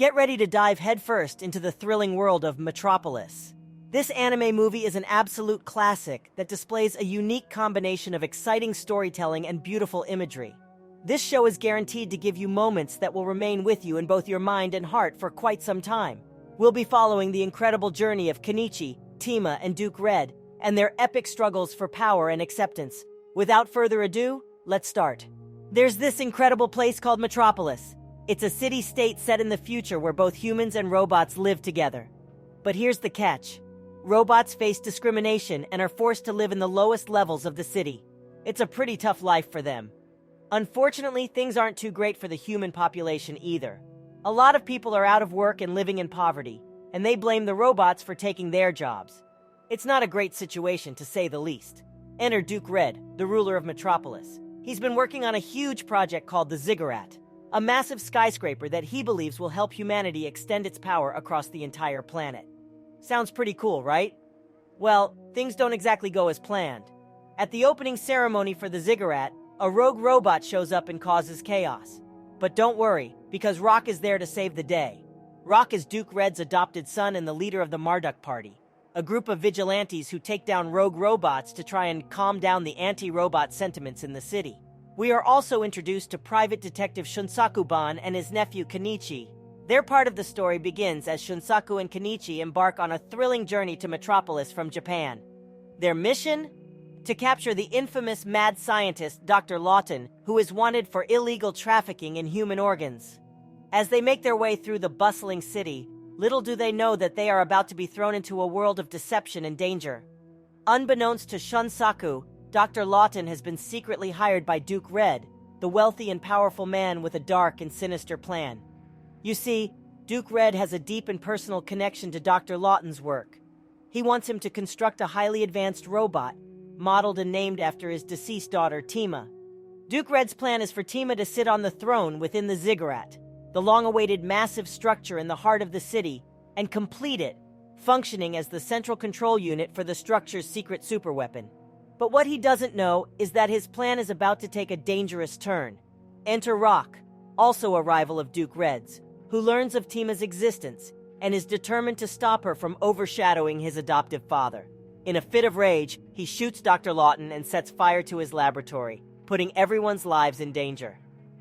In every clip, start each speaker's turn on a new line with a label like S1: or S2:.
S1: Get ready to dive headfirst into the thrilling world of Metropolis. This anime movie is an absolute classic that displays a unique combination of exciting storytelling and beautiful imagery. This show is guaranteed to give you moments that will remain with you in both your mind and heart for quite some time. We'll be following the incredible journey of Kenichi, Tima, and Duke Red, and their epic struggles for power and acceptance. Without further ado, let's start. There's this incredible place called Metropolis. It's a city-state set in the future where both humans and robots live together. But here's the catch. Robots face discrimination and are forced to live in the lowest levels of the city. It's a pretty tough life for them. Unfortunately, things aren't too great for the human population either. A lot of people are out of work and living in poverty, and they blame the robots for taking their jobs. It's not a great situation, to say the least. Enter Duke Red, the ruler of Metropolis. He's been working on a huge project called the ziggurat, a massive skyscraper that he believes will help humanity extend its power across the entire planet. Sounds pretty cool, right? Well, things don't exactly go as planned. At the opening ceremony for the ziggurat, a rogue robot shows up and causes chaos. But don't worry, because Rock is there to save the day. Rock is Duke Red's adopted son and the leader of the Marduk Party, a group of vigilantes who take down rogue robots to try and calm down the anti-robot sentiments in the city. We are also introduced to Private Detective Shunsaku-ban and his nephew Kenichi. Their part of the story begins as Shunsaku and Kenichi embark on a thrilling journey to Metropolis from Japan. Their mission? To capture the infamous mad scientist Dr. Lawton, who is wanted for illegal trafficking in human organs. As they make their way through the bustling city, little do they know that they are about to be thrown into a world of deception and danger. Unbeknownst to Shunsaku, Dr. Lawton has been secretly hired by Duke Red, the wealthy and powerful man with a dark and sinister plan. You see, Duke Red has a deep and personal connection to Dr. Lawton's work. He wants him to construct a highly advanced robot, modeled and named after his deceased daughter, Tima. Duke Red's plan is for Tima to sit on the throne within the ziggurat, the long-awaited massive structure in the heart of the city, and complete it, functioning as the central control unit for the structure's secret superweapon. But what he doesn't know is that his plan is about to take a dangerous turn. Enter Rock, also a rival of Duke Red's, who learns of Tima's existence and is determined to stop her from overshadowing his adoptive father. In a fit of rage, he shoots Dr. Lawton and sets fire to his laboratory, putting everyone's lives in danger.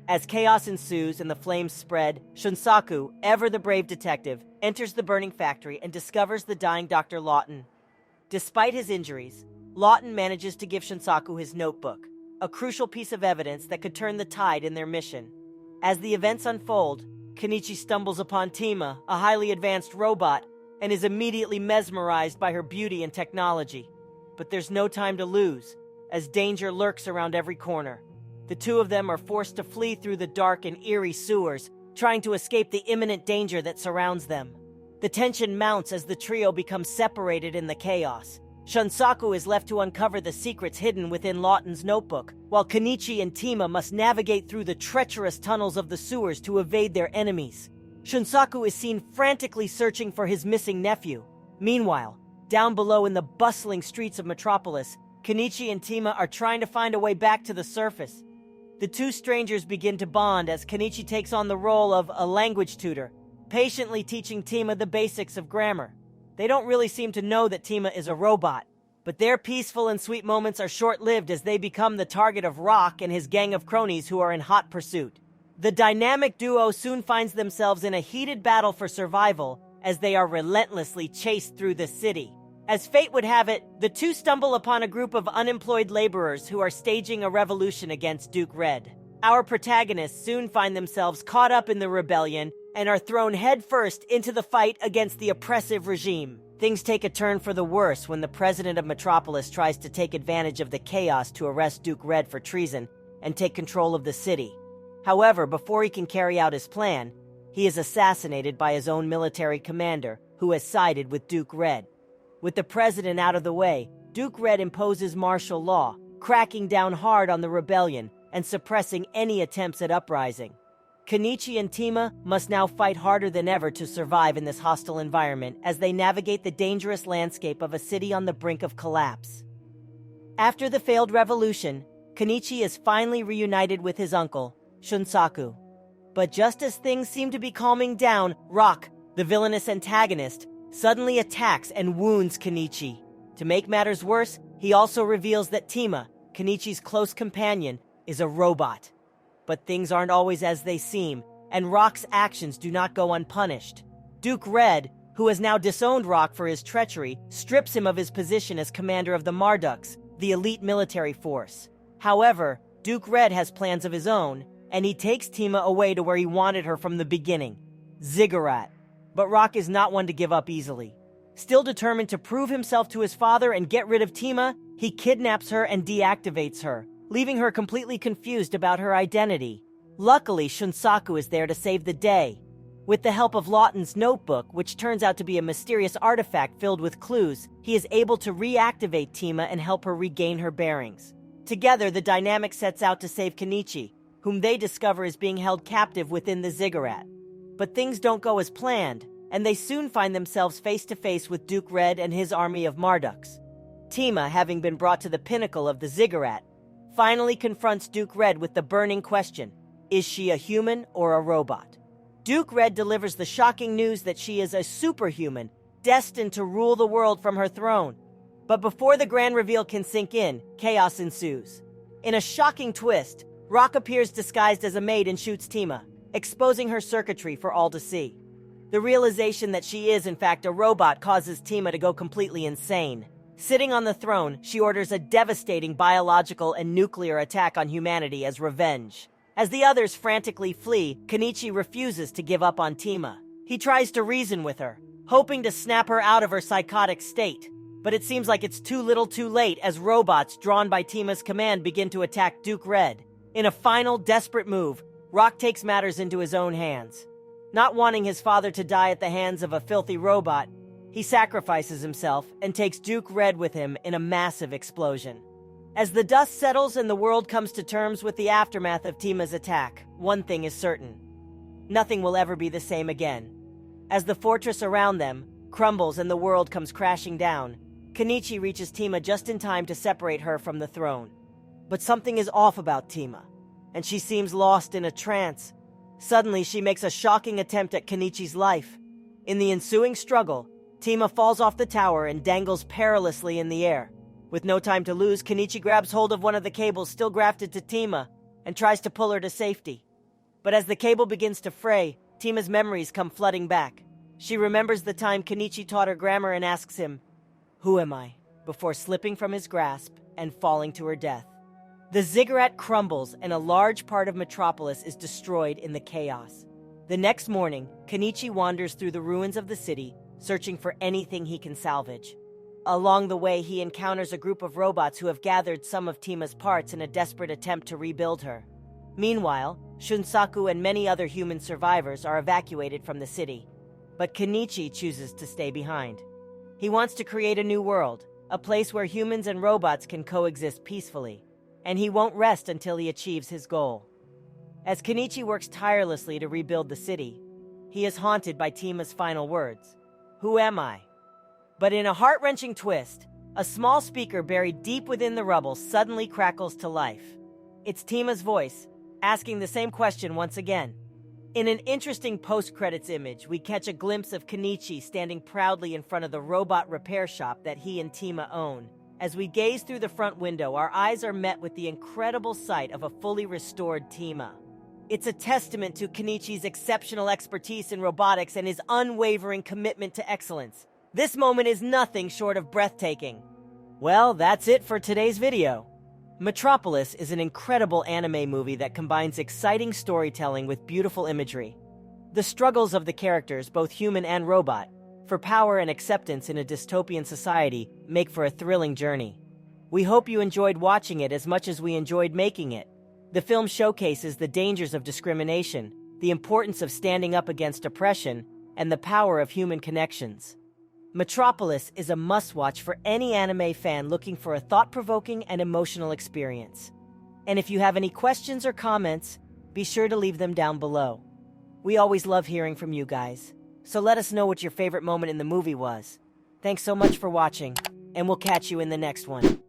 S1: As chaos ensues and the flames spread, Shunsaku, ever the brave detective, enters the burning factory and discovers the dying Dr. Lawton. Despite his injuries, Lawton manages to give Shunsaku his notebook, a crucial piece of evidence that could turn the tide in their mission. As the events unfold, Kenichi stumbles upon Tima, a highly advanced robot, and is immediately mesmerized by her beauty and technology. But there's no time to lose, as danger lurks around every corner. The two of them are forced to flee through the dark and eerie sewers, trying to escape the imminent danger that surrounds them. The tension mounts as the trio becomes separated in the chaos. Shunsaku is left to uncover the secrets hidden within Lawton's notebook, while Kenichi and Tima must navigate through the treacherous tunnels of the sewers to evade their enemies. Shunsaku is seen frantically searching for his missing nephew. Meanwhile, down below in the bustling streets of Metropolis, Kenichi and Tima are trying to find a way back to the surface. The two strangers begin to bond as Kenichi takes on the role of a language tutor, patiently teaching Tima the basics of grammar. They don't really seem to know that Tima is a robot, but their peaceful and sweet moments are short-lived as they become the target of Rock and his gang of cronies who are in hot pursuit. The dynamic duo soon finds themselves in a heated battle for survival as they are relentlessly chased through the city. As fate would have it, the two stumble upon a group of unemployed laborers who are staging a revolution against Duke Red. Our protagonists soon find themselves caught up in the rebellion and are thrown headfirst into the fight against the oppressive regime. Things take a turn for the worse when the president of Metropolis tries to take advantage of the chaos to arrest Duke Red for treason and take control of the city. However, before he can carry out his plan, he is assassinated by his own military commander, who has sided with Duke Red. With the president out of the way, Duke Red imposes martial law, cracking down hard on the rebellion and suppressing any attempts at uprising. Kenichi and Tima must now fight harder than ever to survive in this hostile environment as they navigate the dangerous landscape of a city on the brink of collapse. After the failed revolution, Kenichi is finally reunited with his uncle, Shunsaku. But just as things seem to be calming down, Rock, the villainous antagonist, suddenly attacks and wounds Kenichi. To make matters worse, he also reveals that Tima, Kenichi's close companion, is a robot. But things aren't always as they seem, and Rock's actions do not go unpunished. Duke Red, who has now disowned Rock for his treachery, strips him of his position as commander of the Marduks, the elite military force. However, Duke Red has plans of his own, and he takes Tima away to where he wanted her from the beginning, Ziggurat. But Rock is not one to give up easily. Still determined to prove himself to his father and get rid of Tima, he kidnaps her and deactivates her, leaving her completely confused about her identity. Luckily, Shunsaku is there to save the day. With the help of Lawton's notebook, which turns out to be a mysterious artifact filled with clues, he is able to reactivate Tima and help her regain her bearings. Together, the dynamic sets out to save Kenichi, whom they discover is being held captive within the ziggurat. But things don't go as planned, and they soon find themselves face to face with Duke Red and his army of Marduks. Tima, having been brought to the pinnacle of the ziggurat, finally confronts Duke Red with the burning question: is she a human or a robot? Duke Red delivers the shocking news that she is a superhuman, destined to rule the world from her throne. But before the grand reveal can sink in, chaos ensues. In a shocking twist, Rock appears disguised as a maid and shoots Tima, exposing her circuitry for all to see. The realization that she is in fact a robot causes Tima to go completely insane. Sitting on the throne, she orders a devastating biological and nuclear attack on humanity as revenge. As the others frantically flee, Kenichi refuses to give up on Tima. He tries to reason with her, hoping to snap her out of her psychotic state. But it seems like it's too little too late as robots drawn by Tima's command begin to attack Duke Red. In a final, desperate move, Rock takes matters into his own hands. Not wanting his father to die at the hands of a filthy robot, he sacrifices himself and takes Duke Red with him in a massive explosion. As the dust settles and the world comes to terms with the aftermath of Tima's attack, one thing is certain: nothing will ever be the same again. As the fortress around them crumbles and the world comes crashing down, Kenichi reaches Tima just in time to separate her from the throne. But something is off about Tima, and she seems lost in a trance. Suddenly, she makes a shocking attempt at Kenichi's life. In the ensuing struggle, Tima falls off the tower and dangles perilously in the air. With no time to lose, Kenichi grabs hold of one of the cables still grafted to Tima and tries to pull her to safety. But as the cable begins to fray, Tima's memories come flooding back. She remembers the time Kenichi taught her grammar and asks him, "Who am I?" before slipping from his grasp and falling to her death. The ziggurat crumbles and a large part of Metropolis is destroyed in the chaos. The next morning, Kenichi wanders through the ruins of the city, searching for anything he can salvage. Along the way, he encounters a group of robots who have gathered some of Tima's parts in a desperate attempt to rebuild her. Meanwhile, Shunsaku and many other human survivors are evacuated from the city. But Kenichi chooses to stay behind. He wants to create a new world, a place where humans and robots can coexist peacefully. And he won't rest until he achieves his goal. As Kenichi works tirelessly to rebuild the city, he is haunted by Tima's final words: "Who am I?" But in a heart-wrenching twist, a small speaker buried deep within the rubble suddenly crackles to life. It's Tima's voice, asking the same question once again. In an interesting post-credits image, we catch a glimpse of Kenichi standing proudly in front of the robot repair shop that he and Tima own. As we gaze through the front window, our eyes are met with the incredible sight of a fully restored Tima. It's a testament to Kenichi's exceptional expertise in robotics and his unwavering commitment to excellence. This moment is nothing short of breathtaking. Well, that's it for today's video. Metropolis is an incredible anime movie that combines exciting storytelling with beautiful imagery. The struggles of the characters, both human and robot, for power and acceptance in a dystopian society make for a thrilling journey. We hope you enjoyed watching it as much as we enjoyed making it. The film showcases the dangers of discrimination, the importance of standing up against oppression, and the power of human connections. Metropolis is a must-watch for any anime fan looking for a thought-provoking and emotional experience. And if you have any questions or comments, be sure to leave them down below. We always love hearing from you guys, so let us know what your favorite moment in the movie was. Thanks so much for watching, and we'll catch you in the next one.